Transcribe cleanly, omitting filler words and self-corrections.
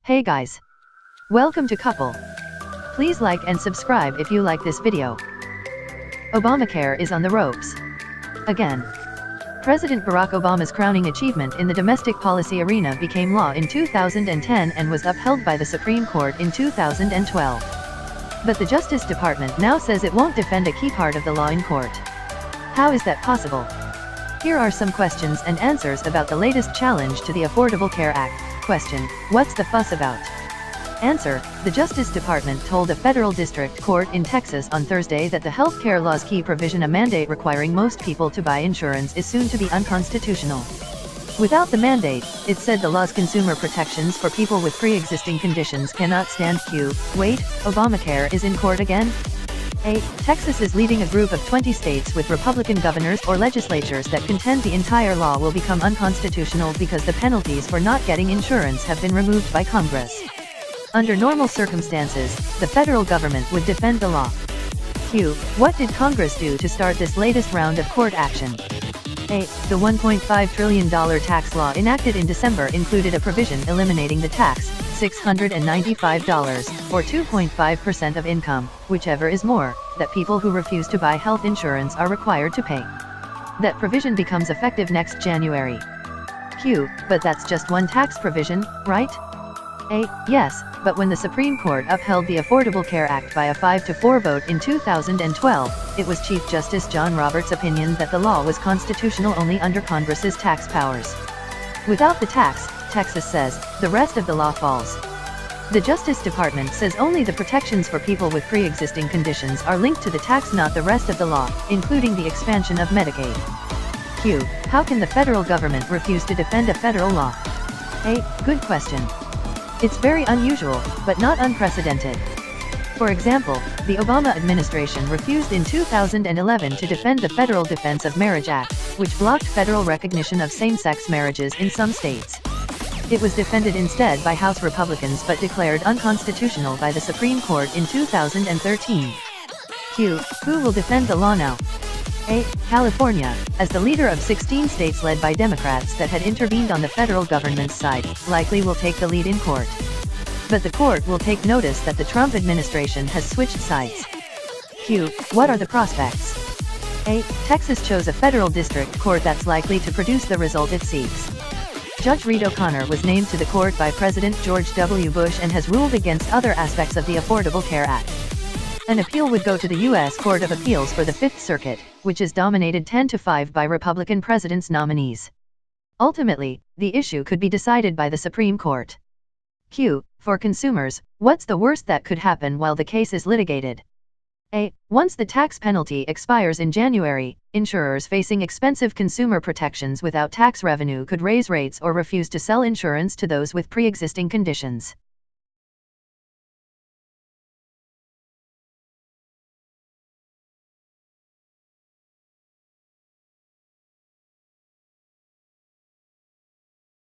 Hey guys. Welcome to Couple. Please like and subscribe if you like this video. Obamacare is on the ropes. Again. President Barack Obama's crowning achievement in the domestic policy arena became law in 2010 and was upheld by the Supreme Court in 2012. But the Justice Department now says it won't defend a key part of the law in court. How is that possible? Here are some questions and answers about the latest challenge to the Affordable Care Act. Question: what's the fuss about? Answer: the Justice Department told a federal district court in Texas on Thursday that the health care law's key provision, a mandate requiring most people to buy insurance, is soon to be unconstitutional. Without the mandate, it said the law's consumer protections for people with pre-existing conditions cannot stand. Wait, Obamacare is in court again? Texas is leading a group of 20 states with Republican governors or legislatures that contend the entire law will become unconstitutional because the penalties for not getting insurance have been removed by Congress. Under normal circumstances, the federal government would defend the law. What did Congress do to start this latest round of court action? The $1.5 trillion tax law enacted in December included a provision eliminating the tax, $695, or 2.5% of income, whichever is more, that people who refuse to buy health insurance are required to pay. That provision becomes effective next January. But that's just one tax provision, right? Yes, but when the Supreme Court upheld the Affordable Care Act by a 5-4 vote in 2012, it was Chief Justice John Roberts' opinion that the law was constitutional only under Congress's tax powers. Without the tax, Texas says, the rest of the law falls. The Justice Department says only the protections for people with pre-existing conditions are linked to the tax, not the rest of the law, including the expansion of Medicaid. How can the federal government refuse to defend a federal law? Good question. It's very unusual, but not unprecedented. For example, the Obama administration refused in 2011 to defend the Federal Defense of Marriage Act, which blocked federal recognition of same-sex marriages in some states. It was defended instead by House Republicans but declared unconstitutional by the Supreme Court in 2013. Who will defend the law now? California, as the leader of 16 states led by Democrats that had intervened on the federal government's side, likely will take the lead in court. But the court will take notice that the Trump administration has switched sides. What are the prospects? Texas chose a federal district court that's likely to produce the result it seeks. Judge Reed O'Connor was named to the court by President George W. Bush and has ruled against other aspects of the Affordable Care Act. An appeal would go to the U.S. Court of Appeals for the Fifth Circuit, which is dominated 10-5 by Republican president's nominees. Ultimately, the issue could be decided by the Supreme Court. For consumers, what's the worst that could happen while the case is litigated? Once the tax penalty expires in January, insurers facing expensive consumer protections without tax revenue could raise rates or refuse to sell insurance to those with pre-existing conditions.